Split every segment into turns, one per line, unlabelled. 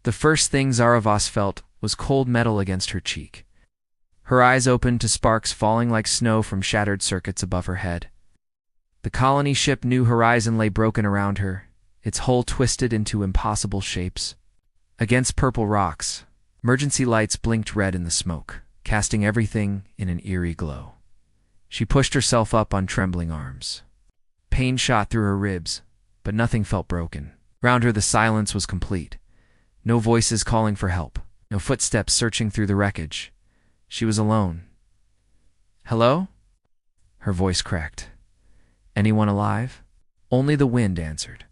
The first thing Zara Voss felt was cold metal against her cheek. Her eyes opened to sparks falling like snow from shattered circuits above her head. The colony ship New Horizon lay broken around her, its hull twisted into impossible shapes. Against purple rocks, emergency lights blinked red in the smoke, casting everything in an eerie glow. She pushed herself up on trembling arms. Pain shot through her ribs, but nothing felt broken. Round her the silence was complete. No voices calling for help, no footsteps searching through the wreckage. She was alone. "Hello?" Her voice cracked. "Anyone alive?" Only the wind answered.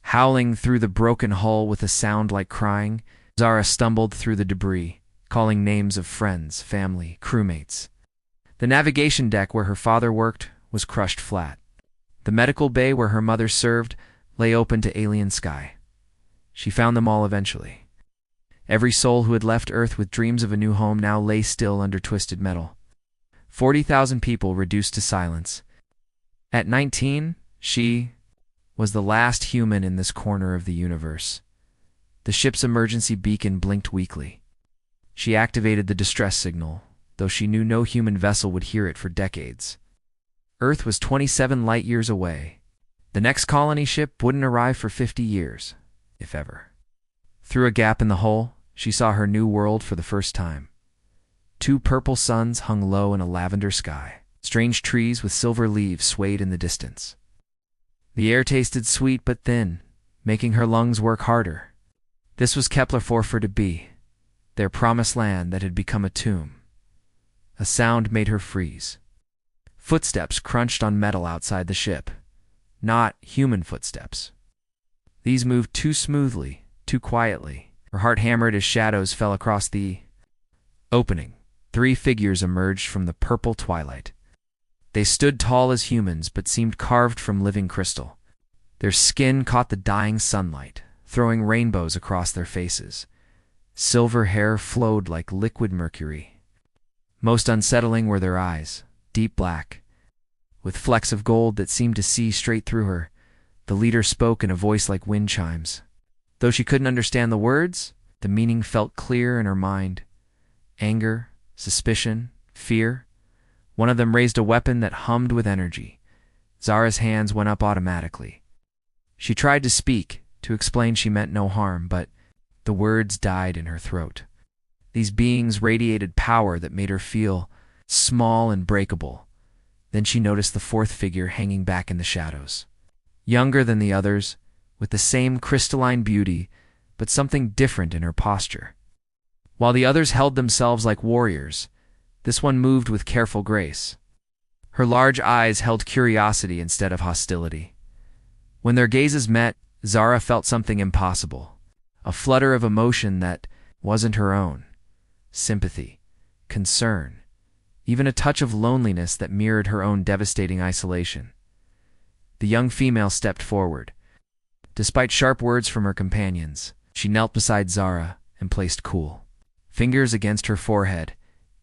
Howling through the broken hull with a sound like crying, Zara stumbled through the debris, calling names of friends, family, crewmates. The navigation deck where her father worked was crushed flat. The medical bay where her mother served lay open to alien sky. She found them all eventually. Every soul who had left Earth with dreams of a new home now lay still under twisted metal. 40,000 people reduced to silence. At 19, she was the last human in this corner of the universe. The ship's emergency beacon blinked weakly. She activated the distress signal, though she knew no human vessel would hear it for decades. Earth was 27 light-years away. The next colony ship wouldn't arrive for 50 years, if ever. Through a gap in the hull, she saw her new world for the first time. 2 purple suns hung low in a lavender sky. Strange trees with silver leaves swayed in the distance. The air tasted sweet but thin, making her lungs work harder. This was Kepler 4 to be, their promised land that had become a tomb. A sound made her freeze. Footsteps crunched on metal outside the ship. Not human footsteps. These moved too smoothly, too quietly. Her heart hammered as shadows fell across the opening. 3 figures emerged from the purple twilight. They stood tall as humans but seemed carved from living crystal. Their skin caught the dying sunlight, throwing rainbows across their faces. Silver hair flowed like liquid mercury. Most unsettling were their eyes, deep black, with flecks of gold that seemed to see straight through her. The leader spoke in a voice like wind chimes. Though she couldn't understand the words, the meaning felt clear in her mind. Anger, suspicion, fear. One of them raised a weapon that hummed with energy. Zara's hands went up automatically. She tried to speak, to explain she meant no harm, but the words died in her throat. These beings radiated power that made her feel small and breakable. Then she noticed the 4th figure hanging back in the shadows. Younger than the others, with the same crystalline beauty, but something different in her posture. While the others held themselves like warriors, this one moved with careful grace. Her large eyes held curiosity instead of hostility. When their gazes met, Zara felt something impossible, a flutter of emotion that wasn't her own. Sympathy, concern, even a touch of loneliness that mirrored her own devastating isolation. The young female stepped forward. Despite sharp words from her companions, she knelt beside Zara and placed cool fingers against her forehead.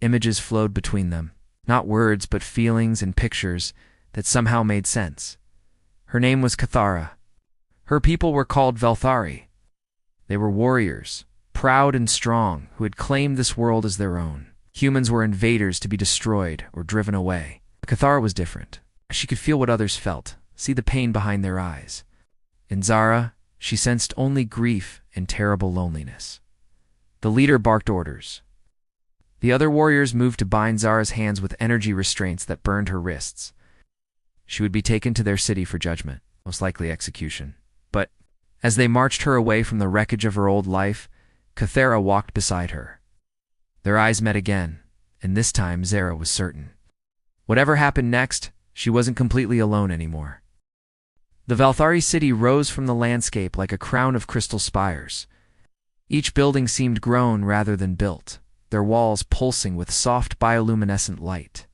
Images flowed between them, not words but feelings and pictures that somehow made sense. Her name was Cathara. Her people were called Velthari. They were warriors, proud and strong, who had claimed this world as their own. Humans were invaders to be destroyed or driven away. Cathara was different. She could feel what others felt, see the pain behind their eyes. In Zara, she sensed only grief and terrible loneliness. The leader barked orders. The other warriors moved to bind Zara's hands with energy restraints that burned her wrists. She would be taken to their city for judgment, most likely execution. But as they marched her away from the wreckage of her old life, Cathara walked beside her. Their eyes met again, and this time Zara was certain. Whatever happened next, she wasn't completely alone anymore. The Velthari city rose from the landscape like a crown of crystal spires. Each building seemed grown rather than built, their walls pulsing with soft bioluminescent light.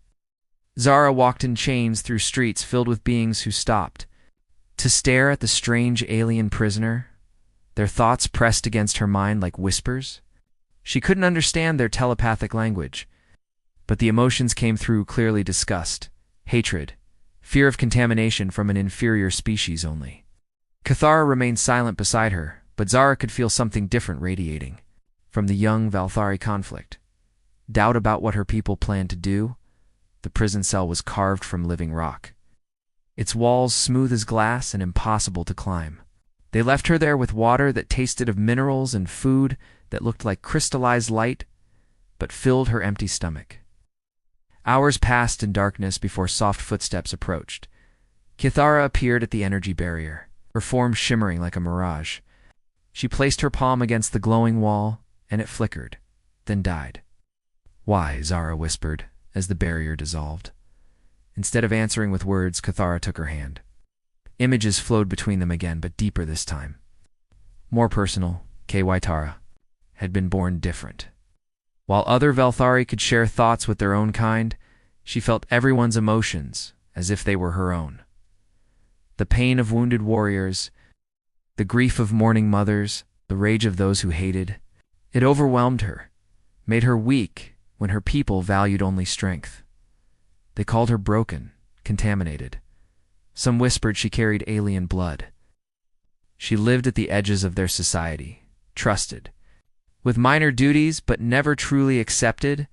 Zara walked in chains through streets filled with beings who stopped to stare at the strange alien prisoner, their thoughts pressed against her mind like whispers. She couldn't understand their telepathic language, but the emotions came through clearly: disgust, hatred, fear of contamination from an inferior species only. Cathara remained silent beside her, But Zara could feel something different radiating from the young Valthari conflict. Doubt about what her people planned to do. The prison cell was carved from living rock, its walls smooth as glass and impossible to climb. They left her there with water that tasted of minerals and food that looked like crystallized light, but filled her empty stomach. Hours passed in darkness before soft footsteps approached. Kithara appeared at the energy barrier, her form shimmering like a mirage. She placed her palm against the glowing wall, and it flickered, then died. "Why?" Zara whispered, as the barrier dissolved. Instead of answering with words, Kithara took her hand. Images flowed between them again, but deeper this time. More personal, HFY Tara had been born different. While other Valthari could share thoughts with their own kind, she felt everyone's emotions as if they were her own. The pain of wounded warriors, the grief of mourning mothers, the rage of those who hated. It overwhelmed her, made her weak when her people valued only strength. They called her broken, contaminated. Some whispered she carried alien blood. She lived at the edges of their society, trusted, with minor duties but never truly accepted.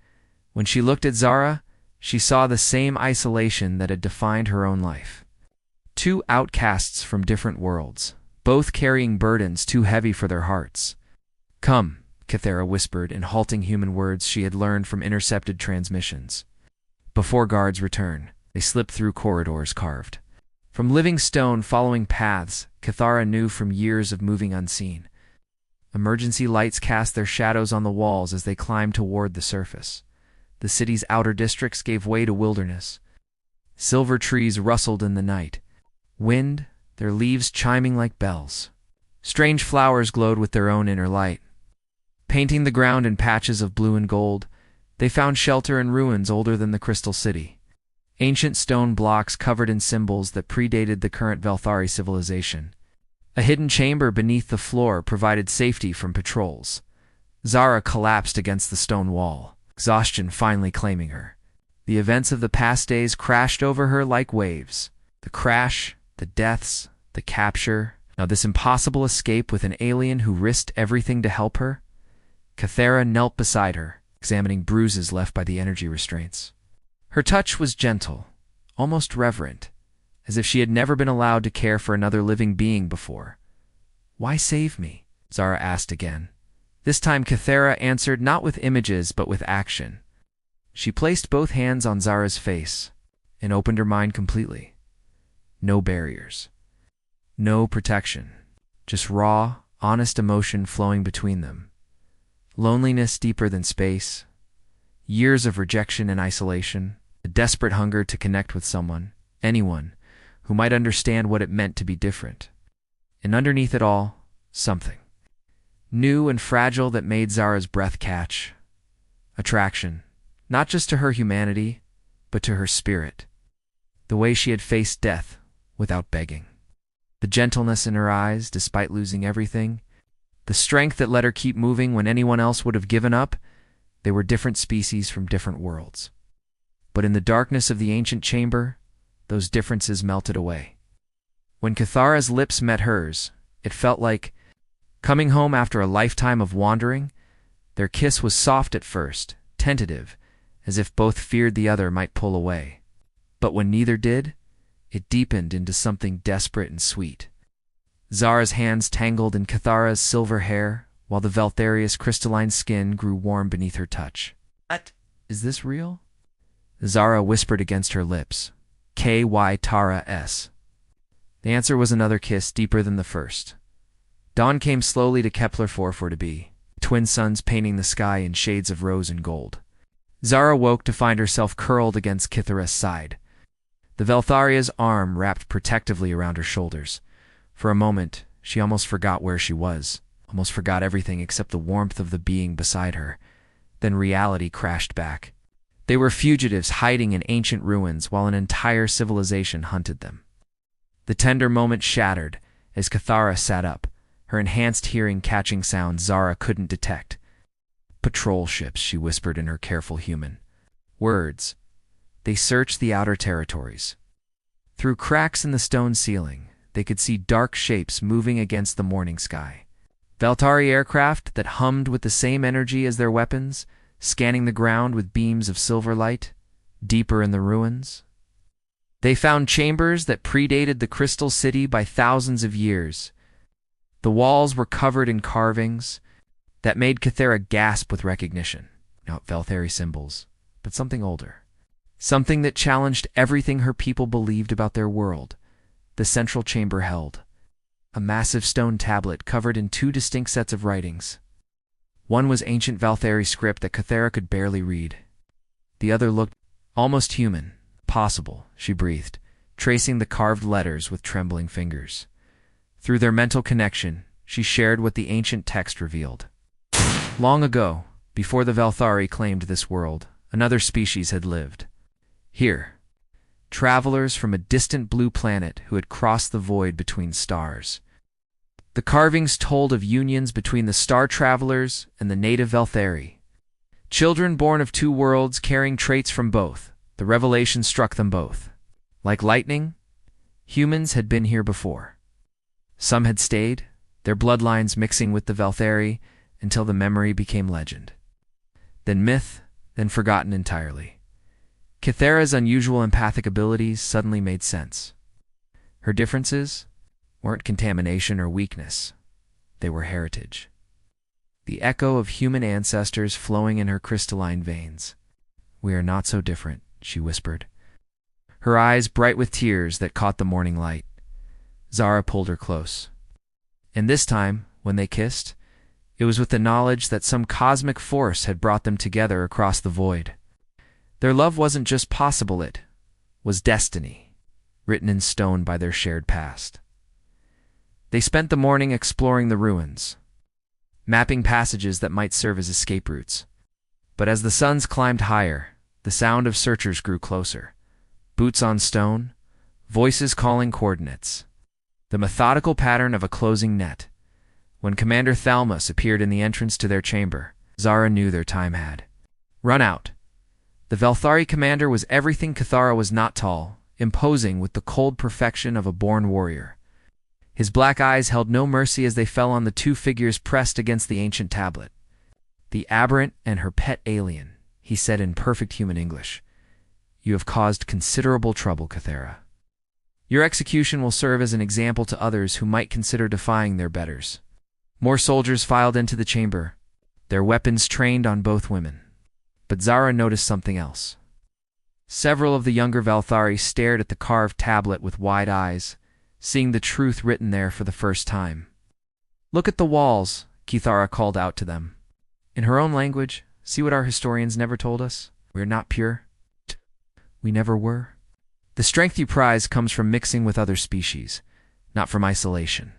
When she looked at Zara, she saw the same isolation that had defined her own life. Two outcasts from different worlds, both carrying burdens too heavy for their hearts. "Come," Kithara whispered in halting human words she had learned from intercepted transmissions. Before guards return, they slipped through corridors carved from living stone, following paths Kithara knew from years of moving unseen. Emergency lights cast their shadows on the walls as they climbed toward the surface. The city's outer districts gave way to wilderness. Silver trees rustled in the night. Wind, their leaves chiming like bells. Strange flowers glowed with their own inner light. Painting the ground in patches of blue and gold, they found shelter in ruins older than the Crystal City. Ancient stone blocks covered in symbols that predated the current Valthari civilization. A hidden chamber beneath the floor provided safety from patrols. Zara collapsed against the stone wall, exhaustion finally claiming her. The events of the past days crashed over her like waves. The crash, the deaths, the capture. Now this impossible escape with an alien who risked everything to help her. Kithara knelt beside her, examining bruises left by the energy restraints. Her touch was gentle, almost reverent, as if she had never been allowed to care for another living being before. "Why save me?" Zara asked again. This time Kithara answered not with images but with action. She placed both hands on Zara's face and opened her mind completely. No barriers. No protection. Just raw, honest emotion flowing between them. Loneliness deeper than space. Years of rejection and isolation. A desperate hunger to connect with someone, anyone, who might understand what it meant to be different. And underneath it all, something new and fragile that made Zara's breath catch. Attraction, not just to her humanity, but to her spirit. The way she had faced death without begging. The gentleness in her eyes despite losing everything. The strength that let her keep moving when anyone else would have given up. They were different species from different worlds. But in the darkness of the ancient chamber, those differences melted away. When Kithara's lips met hers, it felt like coming home after a lifetime of wandering. Their kiss was soft at first, tentative, as if both feared the other might pull away. But when neither did, it deepened into something desperate and sweet. Zara's hands tangled in Kithara's silver hair, while the Valtharia's crystalline skin grew warm beneath her touch. "What? Is this real?" Zara whispered against her lips. "HFY Tara S." The answer was another kiss deeper than the first. Dawn came slowly to Kepler 442b, twin suns painting the sky in shades of rose and gold. Zara woke to find herself curled against Kithara's side. The Valtharia's arm wrapped protectively around her shoulders. For a moment, she almost forgot where she was, almost forgot everything except the warmth of the being beside her. Then reality crashed back. They were fugitives hiding in ancient ruins while an entire civilization hunted them. The tender moment shattered as Kithara sat up, her enhanced hearing catching sounds Zara couldn't detect. "Patrol ships," she whispered in her careful human words. They searched the outer territories. Through cracks in the stone ceiling, they could see dark shapes moving against the morning sky. Valtari aircraft that hummed with the same energy as their weapons, scanning the ground with beams of silver light, deeper in the ruins. They found chambers that predated the Crystal City by thousands of years. The walls were covered in carvings that made Kythera gasp with recognition. Not Valthari symbols, but something older. Something that challenged everything her people believed about their world. The central chamber held a massive stone tablet covered in two distinct sets of writings. One was ancient Valthari script that Kythera could barely read. The other looked almost human. Possible, she breathed, tracing the carved letters with trembling fingers. Through their mental connection, she shared what the ancient text revealed. Long ago, before the Valthari claimed this world, another species had lived. Here, travelers from a distant blue planet who had crossed the void between stars. The carvings told of unions between the star travelers and the native Valthari. Children born of two worlds carrying traits from both. The revelation struck them both. Like lightning, humans had been here before. Some had stayed, their bloodlines mixing with the Valthari until the memory became legend. Then myth, then forgotten entirely. Kythera's unusual empathic abilities suddenly made sense. Her differences weren't contamination or weakness. They were heritage. The echo of human ancestors flowing in her crystalline veins. "We are not so different," she whispered, her eyes bright with tears that caught the morning light. Zara pulled her close. And this time, when they kissed, it was with the knowledge that some cosmic force had brought them together across the void. Their love wasn't just possible, it was destiny, written in stone by their shared past. They spent the morning exploring the ruins, mapping passages that might serve as escape routes. But as the suns climbed higher, the sound of searchers grew closer. Boots on stone, voices calling coordinates. The methodical pattern of a closing net. When Commander Thalmus appeared in the entrance to their chamber, Zara knew their time had run out. The Valthari commander was everything Kythera was not: tall, imposing with the cold perfection of a born warrior. His black eyes held no mercy as they fell on the two figures pressed against the ancient tablet. "The aberrant and her pet alien," he said in perfect human English. "You have caused considerable trouble, Kythera. Your execution will serve as an example to others who might consider defying their betters." More soldiers filed into the chamber, their weapons trained on both women. But Zara noticed something else. Several of the younger Valthari stared at the carved tablet with wide eyes, seeing the truth written there for the first time. "Look at the walls," Kythera called out to them. In her own language, "See what our historians never told us? We are not pure. We never were. The strength you prize comes from mixing with other species, not from isolation."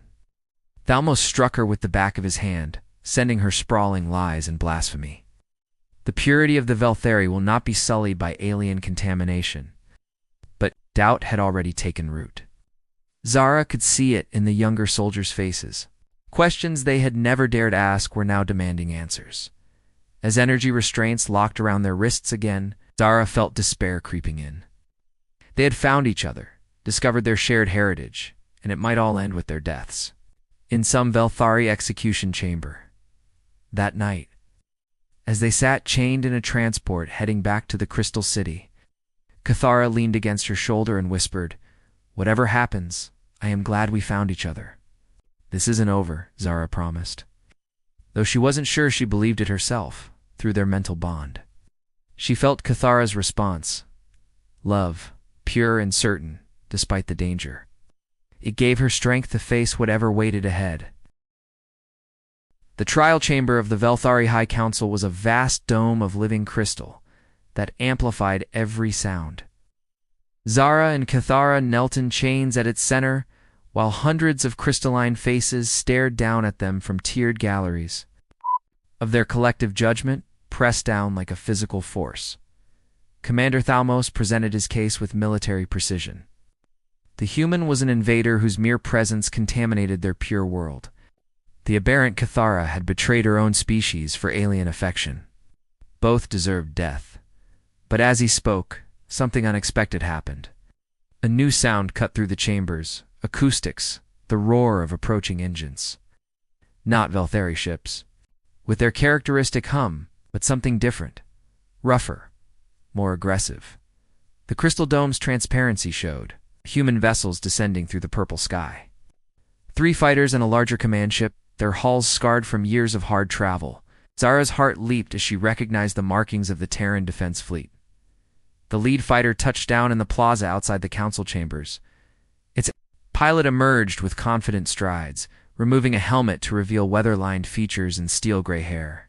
Thalmos struck her with the back of his hand, sending her sprawling lies and blasphemy. The purity of the Valthari will not be sullied by alien contamination. But doubt had already taken root. Zara could see it in the younger soldiers' faces. Questions they had never dared ask were now demanding answers. As energy restraints locked around their wrists again, Zara felt despair creeping in. They had found each other, discovered their shared heritage, and it might all end with their deaths. In some Valthari execution chamber. That night, as they sat chained in a transport heading back to the Crystal City, Kythera leaned against her shoulder and whispered, "Whatever happens, I am glad we found each other." "This isn't over," Zara promised, though she wasn't sure she believed it herself, through their mental bond. She felt Kythera's response. Love, pure and certain, despite the danger. It gave her strength to face whatever waited ahead. The trial chamber of the Valthari High Council was a vast dome of living crystal that amplified every sound. Zara and Kythera knelt in chains at its center, while hundreds of crystalline faces stared down at them from tiered galleries of their collective judgment, pressed down like a physical force. Commander Thalmos presented his case with military precision. The human was an invader whose mere presence contaminated their pure world. The aberrant Kythera had betrayed her own species for alien affection. Both deserved death. But as he spoke, something unexpected happened. A new sound cut through the chambers, acoustics, the roar of approaching engines. not Velthari ships, with their characteristic hum, but something different, rougher, more aggressive. The crystal dome's transparency showed human vessels descending through the purple sky. 3 fighters and a larger command ship, their hulls scarred from years of hard travel. Zara's heart leaped as she recognized the markings of the Terran defense fleet. The lead fighter touched down in the plaza outside the council chambers. Its pilot emerged with confident strides, removing a helmet to reveal weather-lined features and steel-gray hair.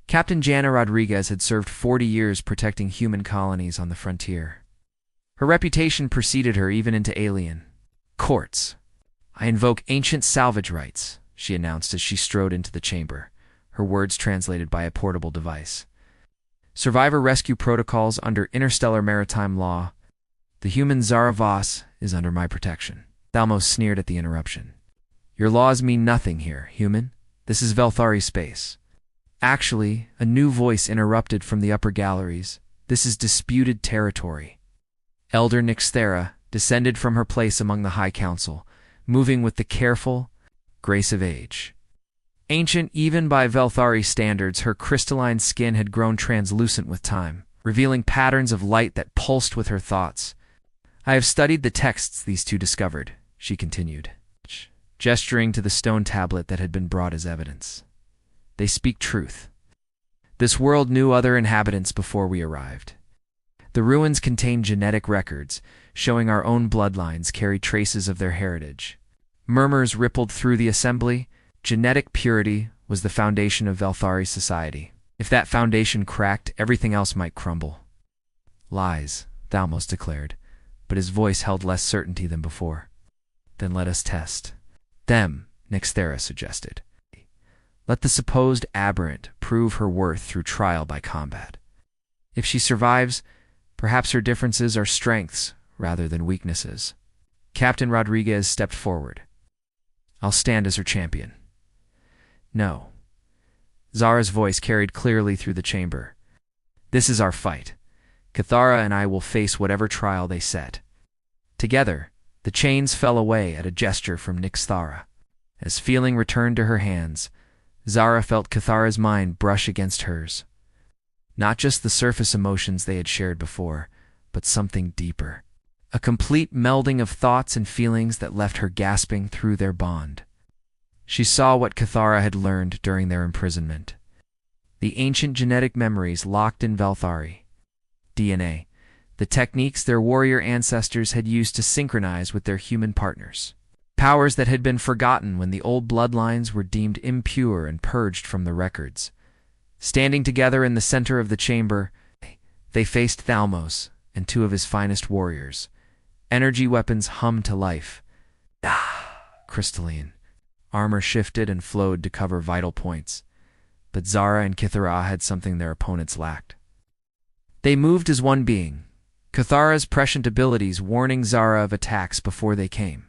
Captain Jana Rodriguez had served 40 years protecting human colonies on the frontier. Her reputation preceded her even into alien courts. "I invoke ancient salvage rights," she announced as she strode into the chamber, her words translated by a portable device. "Survivor rescue protocols under interstellar maritime law. The human Zara Voss is under my protection." Thalmos sneered at the interruption. "Your laws mean nothing here, human. This is Velthari space." Actually, a new voice interrupted from the upper galleries. "This is disputed territory." Elder Nixthera descended from her place among the High Council, moving with the careful grace of age. Ancient even by Velthari standards, her crystalline skin had grown translucent with time, revealing patterns of light that pulsed with her thoughts. "I have studied the texts these two discovered," she continued, gesturing to the stone tablet that had been brought as evidence. "They speak truth. This world knew other inhabitants before we arrived. The ruins contain genetic records, showing our own bloodlines carry traces of their heritage." Murmurs rippled through the assembly. Genetic purity was the foundation of Velthari society. If that foundation cracked, everything else might crumble. "Lies," Thalmos declared, but his voice held less certainty than before. "Then let us test them," Nixthera suggested. "Let the supposed aberrant prove her worth through trial by combat. If she survives, perhaps her differences are strengths rather than weaknesses." Captain Rodriguez stepped forward. "I'll stand as her champion." "No." Zara's voice carried clearly through the chamber. "This is our fight. Cathara and I will face whatever trial they set." Together, the chains fell away at a gesture from Nixthara. As feeling returned to her hands, Zara felt Cathara's mind brush against hers. Not just the surface emotions they had shared before, but something deeper. A complete melding of thoughts and feelings that left her gasping through their bond. She saw what Cathara had learned during their imprisonment. The ancient genetic memories locked in Velthari. DNA, the techniques their warrior ancestors had used to synchronize with their human partners. Powers that had been forgotten when the old bloodlines were deemed impure and purged from the records. Standing together in the center of the chamber, they faced Thalmos and 2 of his finest warriors. Energy weapons hummed to life. Crystalline. Armor shifted and flowed to cover vital points. But Zara and Cathara had something their opponents lacked. They moved as one being, Cathara's prescient abilities warning Zara of attacks before they came,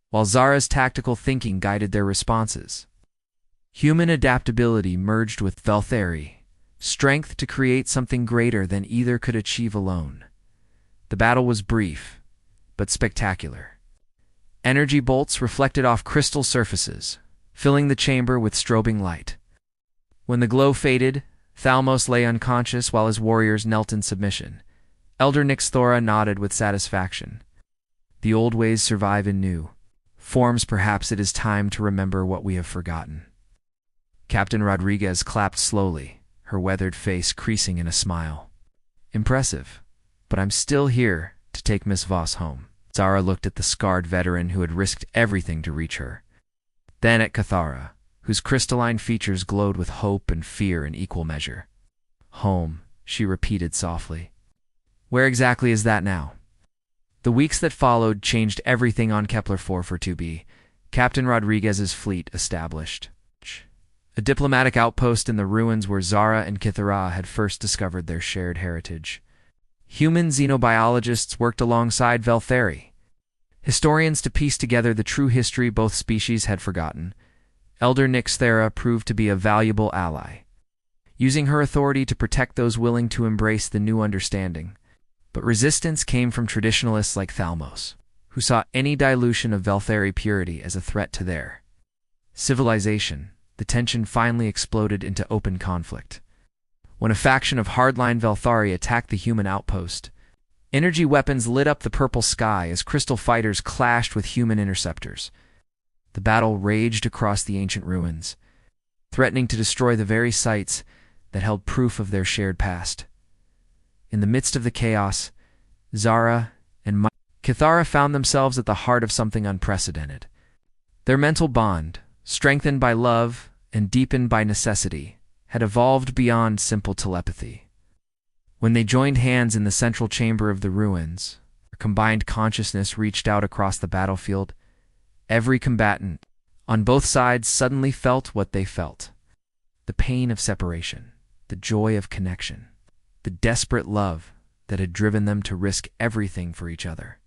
while Zara's tactical thinking guided their responses. Human adaptability merged with Velthari, strength to create something greater than either could achieve alone. The battle was brief, but spectacular. Energy bolts reflected off crystal surfaces, filling the chamber with strobing light. When the glow faded, Thalmos lay unconscious while his warriors knelt in submission. Elder Nixthora nodded with satisfaction. The old ways survive in new forms. Perhaps it is time to remember what we have forgotten. Captain Rodriguez clapped slowly, her weathered face creasing in a smile. "Impressive, but I'm still here to take Miss Voss home." Zara looked at the scarred veteran who had risked everything to reach her. Then at Cathara, whose crystalline features glowed with hope and fear in equal measure. "Home," she repeated softly. "Where exactly is that now?" The weeks that followed changed everything on Kepler-4 for 2B, Captain Rodriguez's fleet established. A diplomatic outpost in the ruins where Zara and Cathara had first discovered their shared heritage. Human xenobiologists worked alongside Velthari, historians to piece together the true history both species had forgotten. Elder Nixthera proved to be a valuable ally, using her authority to protect those willing to embrace the new understanding. But resistance came from traditionalists like Thalmos, who saw any dilution of Velthari purity as a threat to their civilization, the tension finally exploded into open conflict. When a faction of hardline Velthari attacked the human outpost, energy weapons lit up the purple sky as crystal fighters clashed with human interceptors. The battle raged across the ancient ruins, threatening to destroy the very sites that held proof of their shared past. In the midst of the chaos, Zara and Kithara found themselves at the heart of something unprecedented. Their mental bond, strengthened by love and deepened by necessity, had evolved beyond simple telepathy. When they joined hands in the central chamber of the ruins, their combined consciousness reached out across the battlefield. Every combatant on both sides suddenly felt what they felt: the pain of separation, the joy of connection, the desperate love that had driven them to risk everything for each other.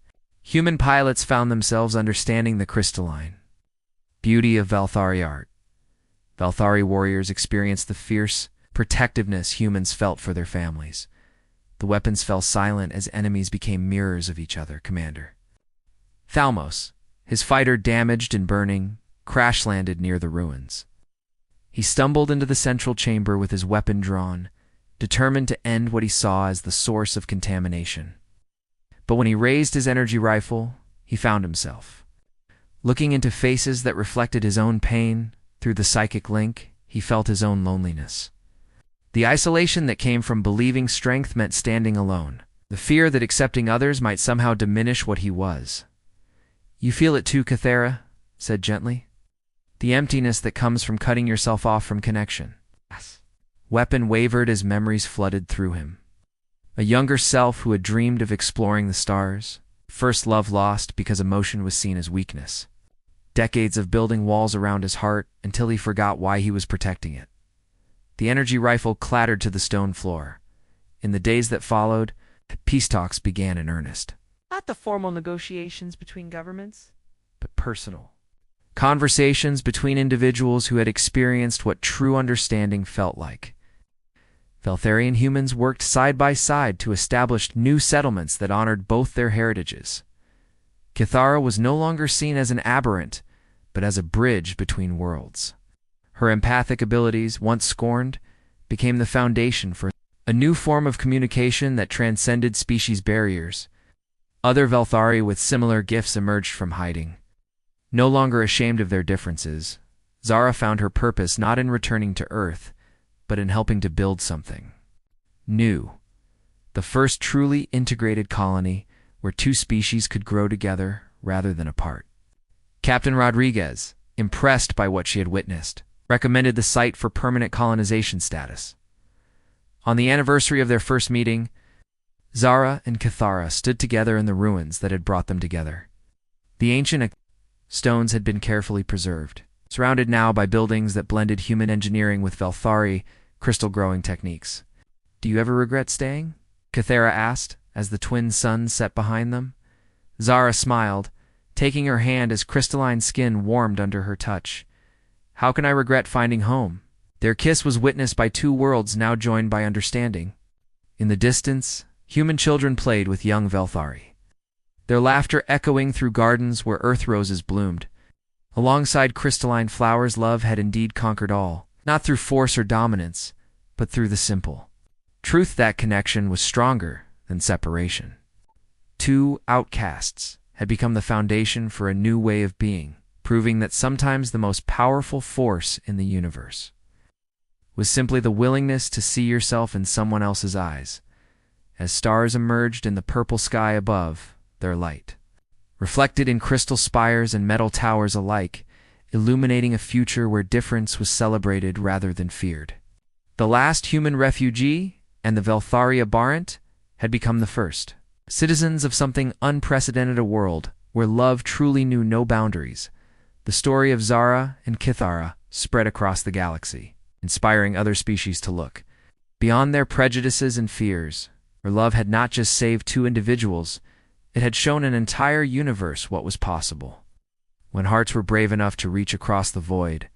Human pilots found themselves understanding the crystalline beauty of Velthari art. Velthari warriors experienced the fierce protectiveness humans felt for their families. The weapons fell silent as enemies became mirrors of each other. Commander Thalmos, his fighter damaged and burning, crash-landed near the ruins. He stumbled into the central chamber with his weapon drawn, determined to end what he saw as the source of contamination. But when he raised his energy rifle, he found himself looking into faces that reflected his own pain. Through the psychic link, he felt his own loneliness. The isolation that came from believing strength meant standing alone, the fear that accepting others might somehow diminish what he was. "You feel it too," Kithara said gently. "The emptiness that comes from cutting yourself off from connection." Weapon wavered as memories flooded through him. A younger self who had dreamed of exploring the stars, first love lost because emotion was seen as weakness. Decades of building walls around his heart until he forgot why he was protecting it. The energy rifle clattered to the stone floor. In the days that followed, peace talks began in earnest.
Not the formal negotiations between governments,
but personal. Conversations between individuals who had experienced what true understanding felt like. Veltharian humans worked side by side to establish new settlements that honored both their heritages. Kithara was no longer seen as an aberrant, but as a bridge between worlds. Her empathic abilities, once scorned, became the foundation for a new form of communication that transcended species barriers. Other Velthari with similar gifts emerged from hiding. No longer ashamed of their differences, Zara found her purpose not in returning to Earth, but in helping to build something new. The first truly integrated colony where two species could grow together rather than apart. Captain Rodriguez, impressed by what she had witnessed, recommended the site for permanent colonization status. On the anniversary of their first meeting, Zara and Kithara stood together in the ruins that had brought them together. The ancient stones had been carefully preserved, surrounded now by buildings that blended human engineering with Velthari crystal-growing techniques. "Do you ever regret staying?" Kithara asked, as the twin suns set behind them. Zara smiled, taking her hand as crystalline skin warmed under her touch. "How can I regret finding home?" Their kiss was witnessed by two worlds now joined by understanding. In the distance, human children played with young Velthari, their laughter echoing through gardens where earth roses bloomed. Alongside crystalline flowers, love had indeed conquered all, not through force or dominance, but through the simple truth that connection was stronger than separation. Two outcasts had become the foundation for a new way of being, proving that sometimes the most powerful force in the universe was simply the willingness to see yourself in someone else's eyes. As stars emerged in the purple sky above, their light reflected in crystal spires and metal towers alike, illuminating a future where difference was celebrated rather than feared. The last human refugee and the Velthari Aberrant had become the first, citizens of something unprecedented, a world where love truly knew no boundaries. The story of Zara and Kithara spread across the galaxy, inspiring other species to look beyond their prejudices and fears, where love had not just saved two individuals, it had shown an entire universe what was possible. When hearts were brave enough to reach across the void,